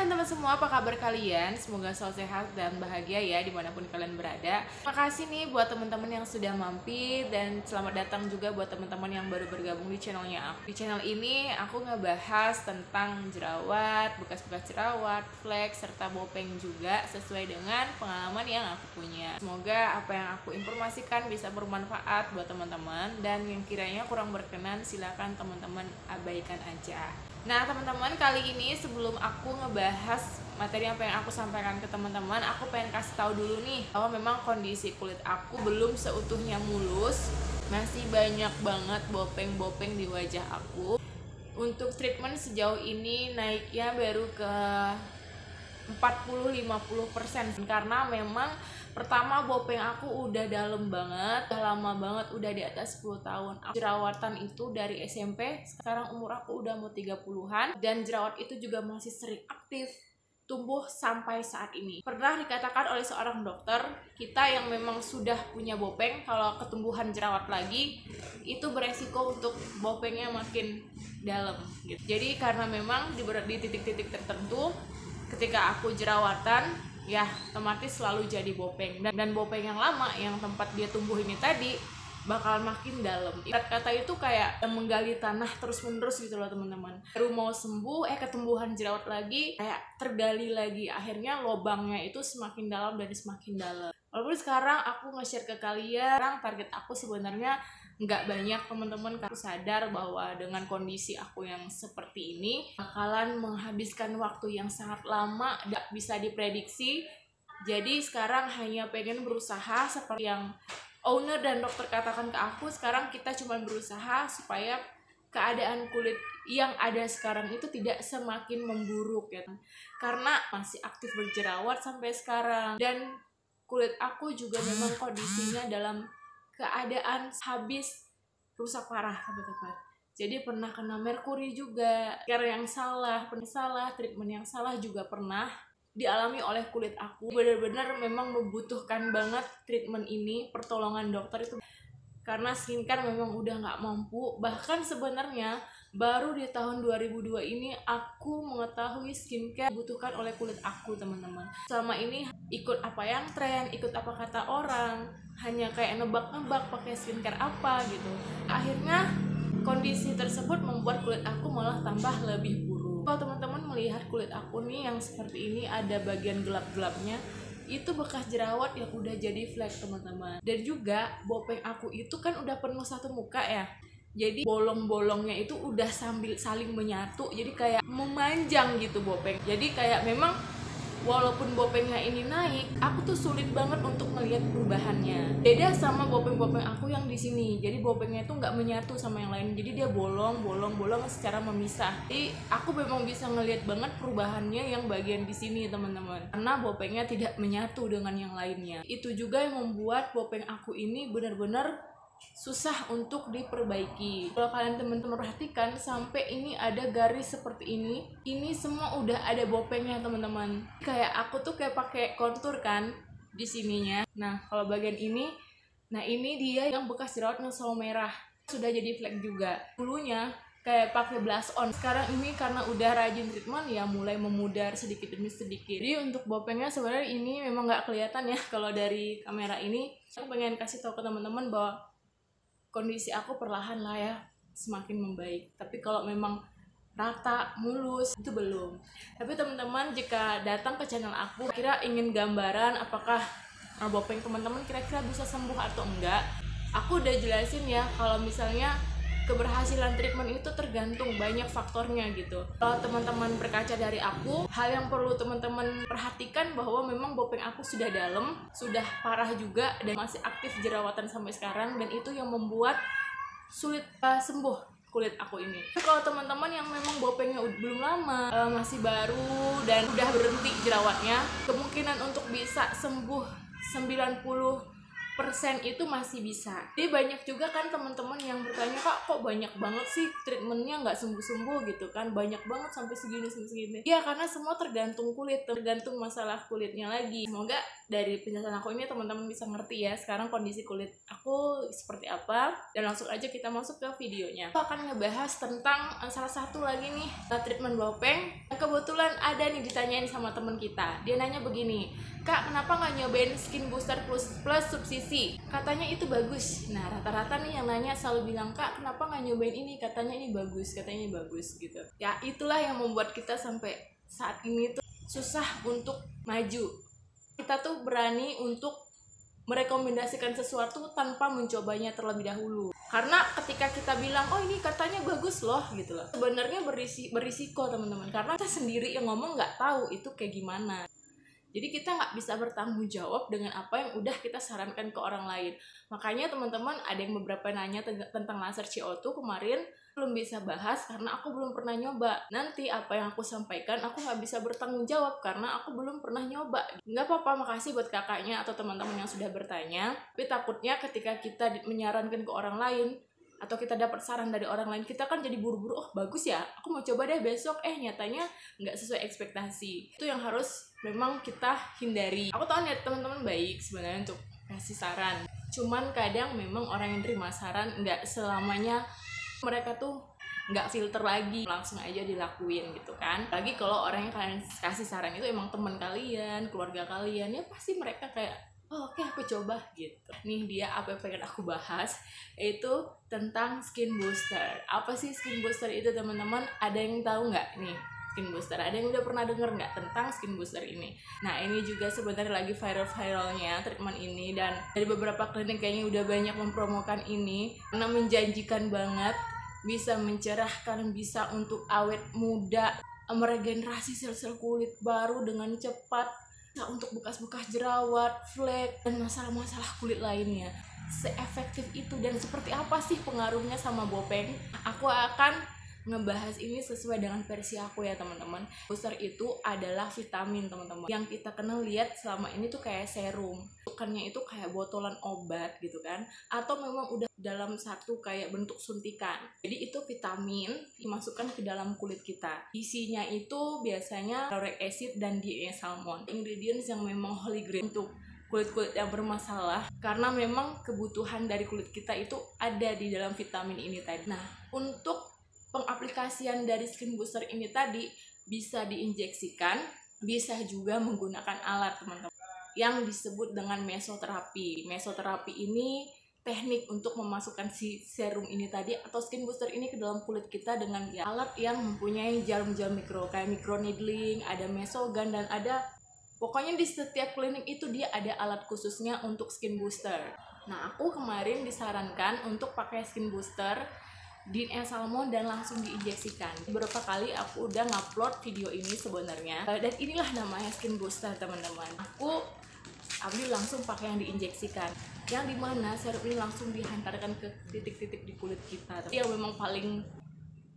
teman-teman semua, apa kabar kalian? Semoga selalu sehat dan bahagia ya dimanapun kalian berada. Terima kasih nih buat teman-teman yang sudah mampir, dan selamat datang juga buat teman-teman yang baru bergabung di channelnya aku. Di channel ini aku ngebahas tentang jerawat, bekas-bekas jerawat, flek, serta bopeng juga sesuai dengan pengalaman yang aku punya. Semoga apa yang aku informasikan bisa bermanfaat buat teman-teman, dan yang kiranya kurang berkenan silakan teman-teman abaikan aja. Nah teman-teman, kali ini sebelum aku ngebahas materi apa yang aku sampaikan ke teman-teman, aku pengen kasih tahu dulu nih bahwa memang kondisi kulit aku belum seutuhnya mulus, masih banyak banget bopeng-bopeng di wajah aku. Untuk treatment sejauh ini naiknya baru ke 40-50%, karena memang pertama bopeng aku udah dalam banget, udah lama banget, udah di atas 10 tahun. Jerawatan itu dari SMP, sekarang umur aku udah mau 30-an, dan jerawat itu juga masih sering aktif tumbuh sampai saat ini. Pernah dikatakan oleh seorang dokter, kita yang memang sudah punya bopeng, kalau ketumbuhan jerawat lagi, itu beresiko untuk bopengnya makin dalam gitu. Jadi karena memang di titik-titik tertentu, ketika aku jerawatan, ya otomatis selalu jadi bopeng, dan bopeng yang lama yang tempat dia tumbuh ini tadi bakal makin dalam. Ibarat kata itu kayak menggali tanah terus-menerus gitu loh teman-teman. Baru mau sembuh, ketumbuhan jerawat lagi, kayak tergali lagi. Akhirnya lobangnya itu semakin dalam dan semakin dalam. Walaupun sekarang aku nge-share ke kalian, target aku sebenarnya nggak banyak teman-teman. Aku sadar bahwa dengan kondisi aku yang seperti ini bakalan menghabiskan waktu yang sangat lama, nggak bisa diprediksi. Jadi sekarang hanya pengen berusaha seperti yang owner dan dokter katakan ke aku. Sekarang kita cuma berusaha supaya keadaan kulit yang ada sekarang itu tidak semakin memburuk ya, karena masih aktif berjerawat sampai sekarang, dan kulit aku juga memang kondisinya dalam keadaan habis rusak parah teman-teman. Jadi pernah kena merkuri juga, care yang salah, treatment yang salah juga pernah dialami oleh kulit aku. Benar-benar memang membutuhkan banget treatment ini, pertolongan dokter itu, karena skincare memang udah nggak mampu. Bahkan sebenarnya baru di tahun 2002 ini aku mengetahui skincare dibutuhkan oleh kulit aku teman-teman. Selama ini ikut apa yang tren, ikut apa kata orang, hanya kayak nebak-nebak pakai skincare apa gitu. Akhirnya kondisi tersebut membuat kulit aku malah tambah lebih buruk. Kalau teman-teman melihat kulit aku nih yang seperti ini, ada bagian gelap-gelapnya, itu bekas jerawat yang udah jadi flek teman-teman. Dan juga bopeng aku itu kan udah penuh satu muka ya, jadi bolong-bolongnya itu udah sambil saling menyatu, jadi kayak memanjang gitu bopeng. Jadi kayak memang walaupun bopengnya ini naik, aku tuh sulit banget untuk melihat perubahannya. Beda sama bopeng-bopeng aku yang di sini. Jadi bopengnya itu nggak menyatu sama yang lain. Jadi dia bolong secara memisah. Jadi aku memang bisa ngelihat banget perubahannya yang bagian di sini teman-teman. Karena bopengnya tidak menyatu dengan yang lainnya. Itu juga yang membuat bopeng aku ini benar-benar susah untuk diperbaiki. Kalau kalian teman-teman perhatikan, sampai ini ada garis seperti ini semua udah ada bopengnya teman-teman. Kayak aku tuh kayak pakai kontur kan di sininya. Nah kalau bagian ini, nah ini dia yang bekas jerawatnya sawo merah, sudah jadi flek juga. Dulunya kayak pakai blush on, sekarang ini karena udah rajin treatment ya mulai memudar sedikit demi sedikit. Jadi untuk bopengnya sebenarnya ini memang nggak kelihatan ya kalau dari kamera ini. Aku pengen kasih tahu ke teman-teman bahwa kondisi aku perlahan lah ya semakin membaik. Tapi kalau memang rata, mulus, itu belum. Tapi teman-teman jika datang ke channel aku, kira ingin gambaran apakah bopeng teman-teman kira-kira bisa sembuh atau enggak, aku udah jelasin ya kalau misalnya keberhasilan treatment itu tergantung banyak faktornya gitu. Kalau teman-teman berkaca dari aku, hal yang perlu teman-teman perhatikan bahwa memang bopeng aku sudah dalam, sudah parah juga, dan masih aktif jerawatan sampai sekarang, dan itu yang membuat sulit sembuh kulit aku ini. Kalau teman-teman yang memang bopengnya belum lama, masih baru, dan udah berhenti jerawatnya, kemungkinan untuk bisa sembuh 90 itu masih bisa. Jadi banyak juga kan teman-teman yang bertanya, Kak, kok banyak banget sih treatmentnya nggak sembuh-sembuh gitu kan, banyak banget sampai segini. Ya karena semua tergantung kulit, tergantung masalah kulitnya lagi. Semoga dari penjelasan aku ini teman-teman bisa ngerti ya sekarang kondisi kulit aku seperti apa. Dan langsung aja kita masuk ke videonya. Aku akan ngebahas tentang salah satu lagi nih treatment bopeng. Kebetulan ada nih ditanyain sama temen kita. Dia nanya begini, Kak, kenapa nggak nyobain skin booster plus subsisi? Katanya itu bagus. Nah, rata-rata nih yang nanya selalu bilang, Kak, kenapa nggak nyobain ini? Katanya ini bagus gitu. Ya, itulah yang membuat kita sampai saat ini tuh susah untuk maju. Kita tuh berani untuk merekomendasikan sesuatu tanpa mencobanya terlebih dahulu. Karena ketika kita bilang, oh ini katanya bagus loh gitu loh, sebenarnya berisiko teman-teman. Karena kita sendiri yang ngomong nggak tahu itu kayak gimana. Jadi kita nggak bisa bertanggung jawab dengan apa yang udah kita sarankan ke orang lain. Makanya teman-teman ada yang beberapa nanya tentang laser CO2 kemarin, belum bisa bahas karena aku belum pernah nyoba. Nanti apa yang aku sampaikan aku nggak bisa bertanggung jawab karena aku belum pernah nyoba. Nggak apa-apa, makasih buat kakaknya atau teman-teman yang sudah bertanya. Tapi takutnya ketika kita menyarankan ke orang lain, atau kita dapat saran dari orang lain, kita kan jadi buru-buru, oh bagus ya, aku mau coba deh besok, nyatanya nggak sesuai ekspektasi. Itu yang harus memang kita hindari. Aku tahu niat teman-teman baik sebenarnya untuk kasih saran, cuman kadang memang orang yang terima saran nggak selamanya mereka tuh nggak filter lagi, langsung aja dilakuin gitu kan. Lagi kalau orang yang kalian kasih saran itu emang teman kalian, keluarga kalian, ya pasti mereka kayak, oh, oke, aku coba gitu. Nih dia apa yang pengen aku bahas, yaitu tentang skin booster. Apa sih skin booster itu teman-teman? Ada yang tahu nggak nih skin booster? Ada yang udah pernah denger nggak tentang skin booster ini? Nah, ini juga sebenarnya lagi viral-viralnya treatment ini, dan dari beberapa klinik kayaknya udah banyak mempromokan ini karena menjanjikan banget, bisa mencerahkan, bisa untuk awet muda, meregenerasi sel-sel kulit baru dengan cepat, untuk bekas-bekas jerawat, flek, dan masalah-masalah kulit lainnya. Seefektif itu dan seperti apa sih pengaruhnya sama bopeng? Aku akan ngebahas ini sesuai dengan versi aku ya teman-teman. Booster itu adalah vitamin teman-teman yang kita kenal lihat selama ini tuh kayak serum, bukannya itu kayak botolan obat gitu kan, atau memang udah dalam satu kayak bentuk suntikan. Jadi itu vitamin dimasukkan ke dalam kulit kita. Isinya itu biasanya lauric acid dan diethyl-salmon, ingredients yang memang holy grail untuk kulit-kulit yang bermasalah, karena memang kebutuhan dari kulit kita itu ada di dalam vitamin ini tadi. Nah, untuk pengaplikasian dari skin booster ini tadi bisa diinjeksikan, bisa juga menggunakan alat teman-teman yang disebut dengan mesoterapi. Mesoterapi ini teknik untuk memasukkan si serum ini tadi atau skin booster ini ke dalam kulit kita dengan alat yang mempunyai jarum-jarum mikro, kayak microneedling, ada mesogun, dan ada, pokoknya di setiap klinik itu dia ada alat khususnya untuk skin booster. Nah, aku kemarin disarankan untuk pakai skin booster diethyl-salmon dan langsung diinjeksikan. Beberapa kali aku udah ngupload video ini sebenarnya, dan inilah namanya skin booster teman-teman. Aku ambil langsung pakai yang diinjeksikan, yang dimana serum ini langsung dihantarkan ke titik-titik di kulit kita. Yang memang paling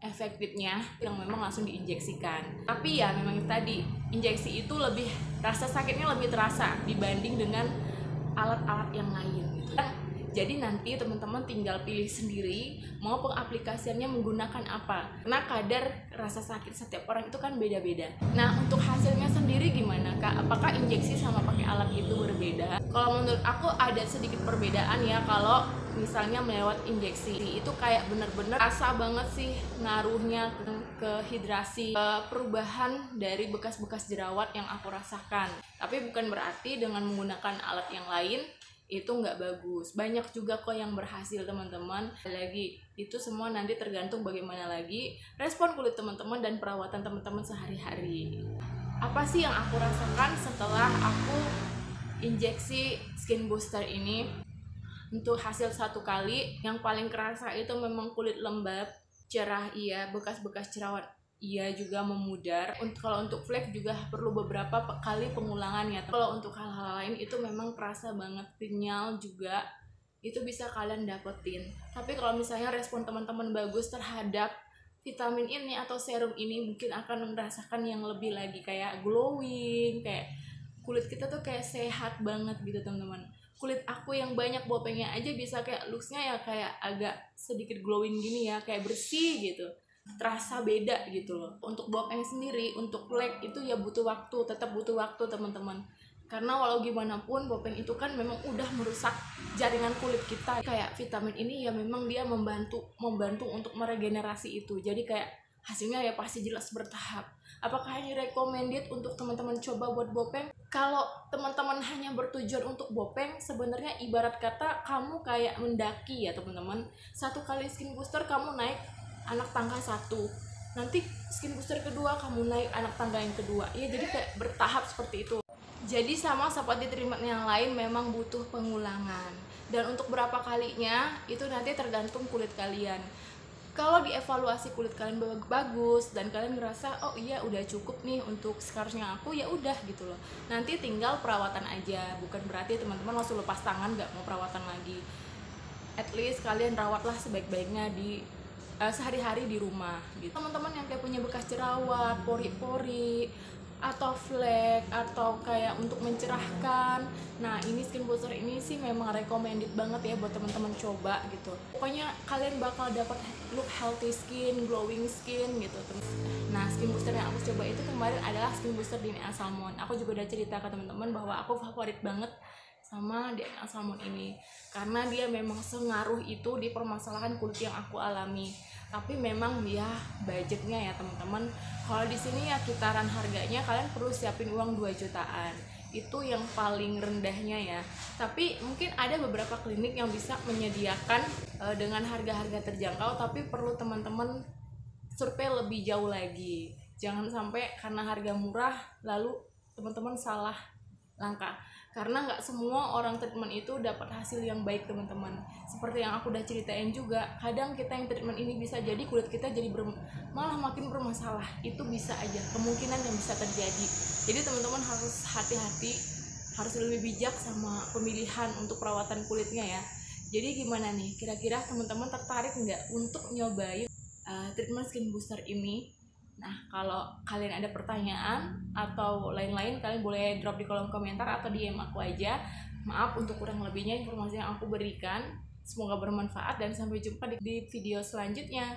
efektifnya yang memang langsung diinjeksikan. Tapi ya memang tadi injeksi itu lebih, rasa sakitnya lebih terasa dibanding dengan alat-alat yang lain gitu. Jadi nanti teman-teman tinggal pilih sendiri mau pengaplikasiannya menggunakan apa, karena kadar rasa sakit setiap orang itu kan beda-beda. Nah, untuk hasilnya sendiri gimana Kak? Apakah injeksi sama pakai alat itu berbeda? Kalau menurut aku ada sedikit perbedaan ya. Kalau misalnya melewat injeksi itu kayak bener-bener rasa banget sih ngaruhnya ke hidrasi, perubahan dari bekas-bekas jerawat yang aku rasakan. Tapi bukan berarti dengan menggunakan alat yang lain itu nggak bagus. Banyak juga kok yang berhasil teman-teman. Lagi itu semua nanti tergantung bagaimana lagi respon kulit teman-teman dan perawatan teman-teman sehari-hari. Apa sih yang aku rasakan setelah aku injeksi skin booster ini? Untuk hasil 1 kali yang paling kerasa itu memang kulit lembab, cerah iya, bekas-bekas jerawat iya juga memudar. Kalau untuk flek juga perlu beberapa kali pengulangan ya. Kalau untuk hal-hal lain itu memang kerasa banget, kenyal juga itu bisa kalian dapetin. Tapi kalau misalnya respon teman-teman bagus terhadap vitamin ini atau serum ini, mungkin akan merasakan yang lebih lagi, kayak glowing, kayak kulit kita tuh kayak sehat banget gitu teman-teman. kulit aku yang banyak bopengnya aja bisa kayak looksnya ya kayak agak sedikit glowing gini ya, kayak bersih gitu, terasa beda gitu loh. Untuk bopeng sendiri, untuk flek itu ya butuh waktu, tetap butuh waktu teman-teman, karena walau gimana pun bopeng itu kan memang udah merusak jaringan kulit kita. Kayak vitamin ini ya memang dia membantu untuk meregenerasi itu, jadi kayak hasilnya ya pasti jelas bertahap. Apakah ini recommended untuk teman-teman coba buat bopeng? Kalau teman-teman hanya bertujuan untuk bopeng, sebenarnya ibarat kata kamu kayak mendaki ya teman-teman. Satu kali skin booster kamu naik anak tangga 1, nanti skin booster kedua kamu naik anak tangga yang kedua ya, jadi kayak bertahap seperti itu. Jadi sama seperti treatment yang lain memang butuh pengulangan, dan untuk berapa kalinya itu nanti tergantung kulit kalian. Kalau dievaluasi kulit kalian bagus dan kalian ngerasa oh iya udah cukup nih untuk scarsnya aku, ya udah gitu loh, nanti tinggal perawatan aja. Bukan berarti teman-teman langsung lepas tangan gak mau perawatan lagi. At least kalian rawatlah sebaik-baiknya di sehari-hari di rumah gitu. Teman-teman yang kayak punya bekas jerawat, pori-pori, atau flek, atau kayak untuk mencerahkan, nah ini skin booster ini sih memang recommended banget ya buat teman-teman coba gitu. Pokoknya kalian bakal dapat look healthy skin, glowing skin gitu. Nah skin booster yang aku coba itu kemarin adalah skin booster DNA Salmon. Aku juga udah cerita ke teman-teman bahwa aku favorit banget sama DNA Salmon ini karena dia memang sengaruh itu di permasalahan kulit yang aku alami. Tapi memang dia budgetnya ya teman-teman. Kalau di sini ya kisaran harganya kalian perlu siapin uang 2 jutaan. Itu yang paling rendahnya ya. Tapi mungkin ada beberapa klinik yang bisa menyediakan dengan harga-harga terjangkau, tapi perlu teman-teman survei lebih jauh lagi. Jangan sampai karena harga murah lalu teman-teman salah langkah, karena nggak semua orang treatment itu dapat hasil yang baik teman-teman. Seperti yang aku udah ceritain juga, kadang kita yang treatment ini bisa jadi kulit kita jadi malah makin bermasalah. Itu bisa aja, kemungkinan yang bisa terjadi. Jadi teman-teman harus hati-hati, harus lebih bijak sama pemilihan untuk perawatan kulitnya ya. Jadi gimana nih, kira-kira teman-teman tertarik nggak untuk nyobain treatment skin booster ini? Nah, kalau kalian ada pertanyaan atau lain-lain, kalian boleh drop di kolom komentar atau DM aku aja. Maaf untuk kurang lebihnya informasi yang aku berikan. Semoga bermanfaat dan sampai jumpa di video selanjutnya.